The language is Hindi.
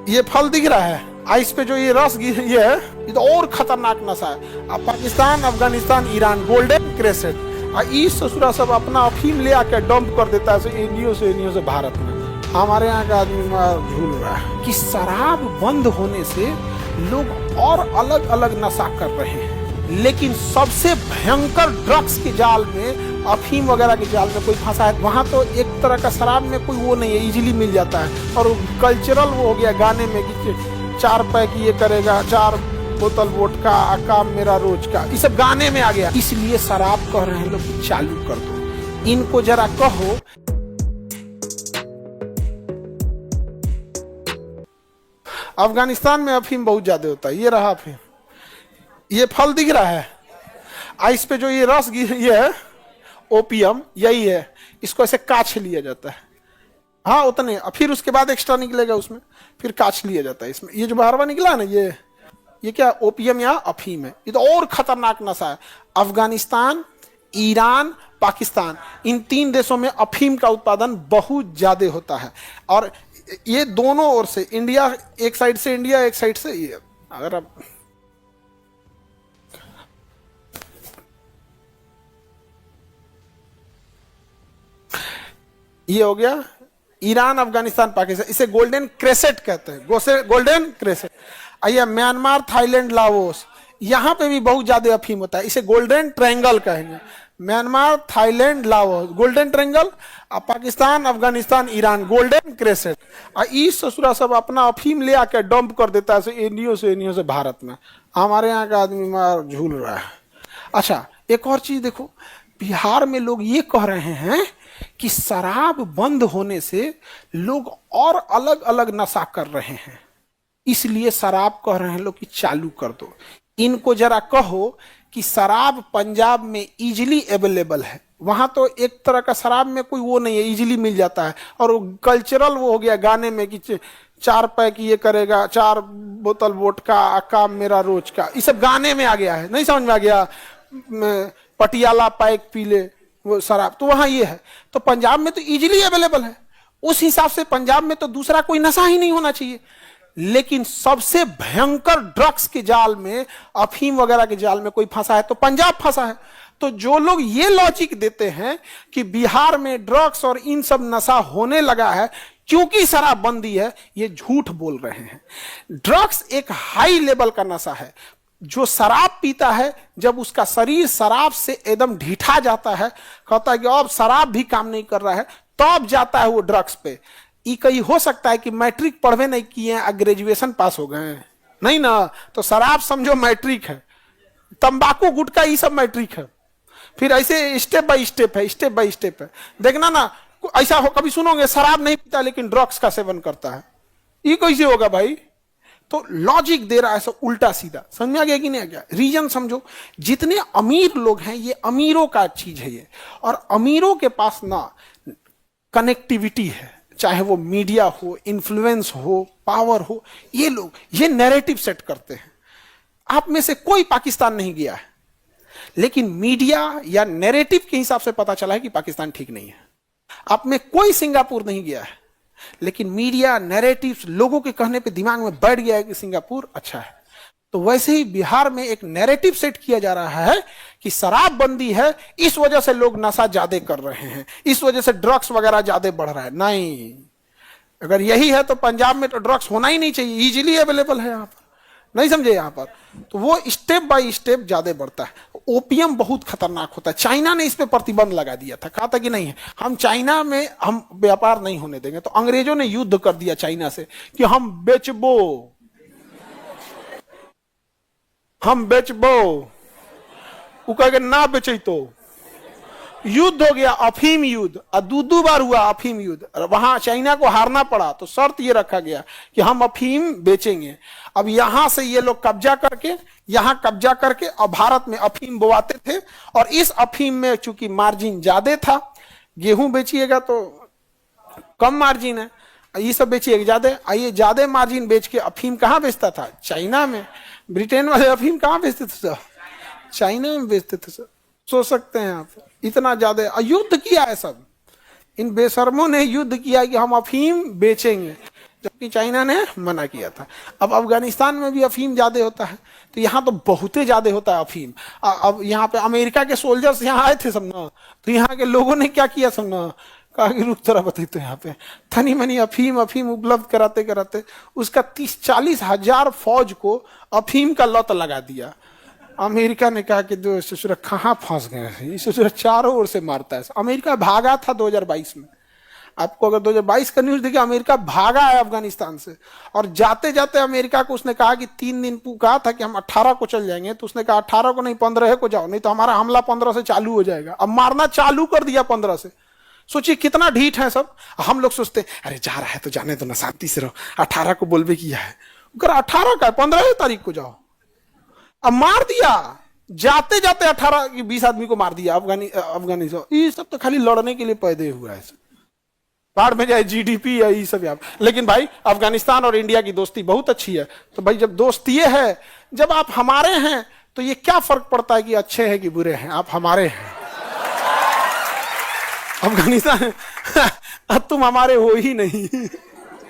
ये फल दिख रहा है, आइस पे जो ये रस ये है, ये तो और खतरनाक नशा है। अब Pakistan, Afghanistan, Iran, golden crescent, इस ससुरा सब अपना अफीम ले आके डंप कर देता है एनजीओ से भारत में। हमारे यहाँ का आदमी झूल रहा है कि शराब बंद होने से लोग और अलग अलग नशा कर रहे हैं, लेकिन सबसे भयंकर ड्रग्स के जाल में, अफीम वगैरह के जाल में कोई फंसा है। वहां तो एक तरह का शराब में कोई वो नहीं है, इजीली मिल जाता है। और कल्चरल वो हो गया गाने में कि 4 पैक ये करेगा, 4 बोतल वोडका, काम मेरा रोज का, ये सब गाने में आ गया। इसलिए शराब कह रहे हैं लोग कि चालू कर दो। इनको जरा कहो अफगानिस्तान में अफीम बहुत ज्यादा होता है। ये रहा अफीम, ये फल दिख रहा है, आइस पे जो ये रस ये है, ओपियम यही है। इसको ऐसे काछ लिया जाता है, हाँ उतने, फिर उसके बाद एक्स्ट्रा निकलेगा उसमें, फिर काछ लिया जाता है इसमें। ये जो बाहरवा निकला ना, ये क्या ओपियम या अफीम है। ये तो और खतरनाक नशा है। अफगानिस्तान, ईरान, पाकिस्तान, इन 3 देशों में अफीम का उत्पादन बहुत ज्यादा होता है। और ये दोनों ओर से, इंडिया एक साइड से, इंडिया एक साइड से। ये अगर आप ये हो गया ईरान, अफगानिस्तान, पाकिस्तान, इसे गोल्डन क्रेसेंट कहते हैं, गोल्डन क्रेसेंट। आइए म्यांमार, थाईलैंड, लाओस, यहां पे भी बहुत ज्यादा अफीम होता है, इसे गोल्डन ट्रायंगल कहेंगे। Myanmar, Thailand, Laos golden triangle, Pakistan, Afghanistan, Iran golden crescent. इस ससुरा सब अपना अफीम ले आके डंप कर देता है एनजीओ से भारत में। हमारे यहाँ का आदमी झूल रहा है। अच्छा, एक और चीज देखो, बिहार में लोग ये कह रहे हैं कि शराब बंद होने से लोग और अलग अलग नशा कर रहे हैं, इसलिए शराब कह रहे हैं लोग कि चालू कर दो। इनको जरा कहो कि शराब पंजाब में इजीली अवेलेबल है। वहां तो एक तरह का शराब में कोई वो नहीं है, इजीली मिल जाता है। और कल्चरल वो हो गया गाने में कि 4 पैक ये करेगा, 4 बोतल वोडका, काम मेरा रोज का, ये सब गाने में आ गया है। नहीं समझ में आ गया, पटियाला पैक पी ले वो शराब, तो वहां ये है। तो पंजाब में तो इजीली अवेलेबल है, उस हिसाब से पंजाब में तो दूसरा कोई नशा ही नहीं होना चाहिए। लेकिन सबसे भयंकर ड्रग्स के जाल में, अफीम वगैरह के जाल में कोई फंसा है तो पंजाब फंसा है। तो जो लोग ये लॉजिक देते हैं कि बिहार में ड्रग्स और इन सब नशा होने लगा है क्योंकि शराबबंदी है, ये झूठ बोल रहे हैं। ड्रग्स एक हाई लेवल का नशा है। जो शराब पीता है, जब उसका शरीर शराब से एकदम ढीठा जाता है, कहता है कि अब शराब भी काम नहीं कर रहा है, तब जाता है वो ड्रग्स पे। ये कहीं हो सकता है कि मैट्रिक पढ़वे नहीं किए हैं, ग्रेजुएशन पास हो गए हैं, नहीं ना, तो शराब समझो मैट्रिक है, तंबाकू गुटखा ये सब मैट्रिक है। फिर ऐसे स्टेप बाय स्टेप है, स्टेप बाय स्टेप है। देखना ना, ऐसा हो कभी सुनोगे शराब नहीं पीता लेकिन ड्रग्स का सेवन करता है, ये कैसे होगा भाई? तो लॉजिक दे रहा है सब उल्टा सीधा। समझ में आ गया कि नहीं आ गया? रीजन समझो, जितने अमीर लोग हैं ये अमीरों का चीज है ये, और अमीरों के पास ना कनेक्टिविटी है, चाहे वो मीडिया हो, इन्फ्लुएंस हो, पावर हो। ये लोग ये नैरेटिव सेट करते हैं। आप में से कोई पाकिस्तान नहीं गया है, लेकिन मीडिया या नैरेटिव के हिसाब से पता चला है कि पाकिस्तान ठीक नहीं है। आप में कोई सिंगापुर नहीं गया है, लेकिन मीडिया नैरेटिव लोगों के कहने पे दिमाग में बैठ गया है कि सिंगापुर अच्छा है। तो वैसे ही बिहार में एक नैरेटिव सेट किया जा रहा है कि शराबबंदी है, इस वजह से लोग नशा ज्यादा कर रहे हैं, इस वजह से ड्रग्स वगैरह ज्यादा बढ़ रहा है। नहीं, अगर यही है तो पंजाब में तो ड्रग्स होना ही नहीं चाहिए, इजीली अवेलेबल है यहाँ पर। नहीं समझे यहाँ पर? तो वो स्टेप बाय स्टेप ज्यादा बढ़ता है। ओपियम बहुत खतरनाक होता है। चाइना ने इस पे प्रतिबंध लगा दिया था, कहा था कि नहीं हम चाइना में हम व्यापार नहीं होने देंगे। तो अंग्रेजों ने युद्ध कर दिया चाइना से कि हम बेचबो, हम बेचबो। वो कह ना बेचे तो युद्ध हो गया, अफीम युद्ध, और 2 बार हुआ अफीम युद्ध। वहां चाइना को हारना पड़ा, तो शर्त ये रखा गया कि हम अफीम बेचेंगे। अब यहां से ये लोग कब्जा करके, यहां कब्जा करके, और भारत में अफीम बोआते थे। और इस अफीम में चूंकि मार्जिन ज्यादा था, गेहूं बेचिएगा तो कम मार्जिन है, ये सब बेचिएगा ज्यादा। ये ज्यादा मार्जिन बेच के अफीम कहां बेचता था? चाइना में। ब्रिटेन वाले अफीम कहां बेचते थे सर? चाइना में बेचते थे सर। सोच सकते हैं आप, इतना ज्यादा युद्ध किया है सब। इन बेशर्मों ने युद्ध किया कि हम अफीम बेचेंगे। जबकि चाइना ने मना किया था। अब अफगानिस्तान में भी अफीम ज्यादा होता है, तो यहाँ तो बहुत ही ज्यादा होता है अफीम। अब यहाँ पे अमेरिका के सोल्जर्स यहाँ आए थे सब ना, तो यहाँ के लोगों ने क्या किया सब ना, कहा कि रुक थोड़ा बताइए, तो यहाँ पे थनी मनी अफीम उपलब्ध कराते कराते उसका 30-40 हजार फौज को अफीम का लत लगा दिया। अमेरिका ने कहा कि दो ससुर कहाँ फंस गए हैं, ससुर चारों ओर से मारता है। अमेरिका भागा था 2022 में। आपको अगर 2022 का न्यूज देखिए, अमेरिका भागा है अफगानिस्तान से, और जाते जाते अमेरिका को उसने कहा कि 3 दिन कहा था कि हम 18 को चल जाएंगे, तो उसने कहा 18 को नहीं 15 को जाओ, नहीं तो हमारा हमला 15 से चालू हो जाएगा। अब मारना चालू कर दिया 15 से। सोचिए कितना ढीठ है सब। हम लोग सोचते हैं अरे जा रहा है तो जाने दो ना, शांति से रहो, 18 को बोलबे किया है, 18 का 15 तारीख को जाओ। अब मार दिया, जाते जाते 18-20 आदमी को मार दिया अफगानिस्तान। ये सब तो खाली लड़ने के लिए पैदा हुआ है, बाढ़ में जाए जीडीपी या ये सब। लेकिन भाई अफगानिस्तान और इंडिया की दोस्ती बहुत अच्छी है। तो भाई जब दोस्ती है, जब आप हमारे हैं, तो ये क्या फर्क पड़ता है कि अच्छे हैं कि बुरे हैं, आप हमारे हैं। अफगानिस्तान तुम हमारे हो ही नहीं।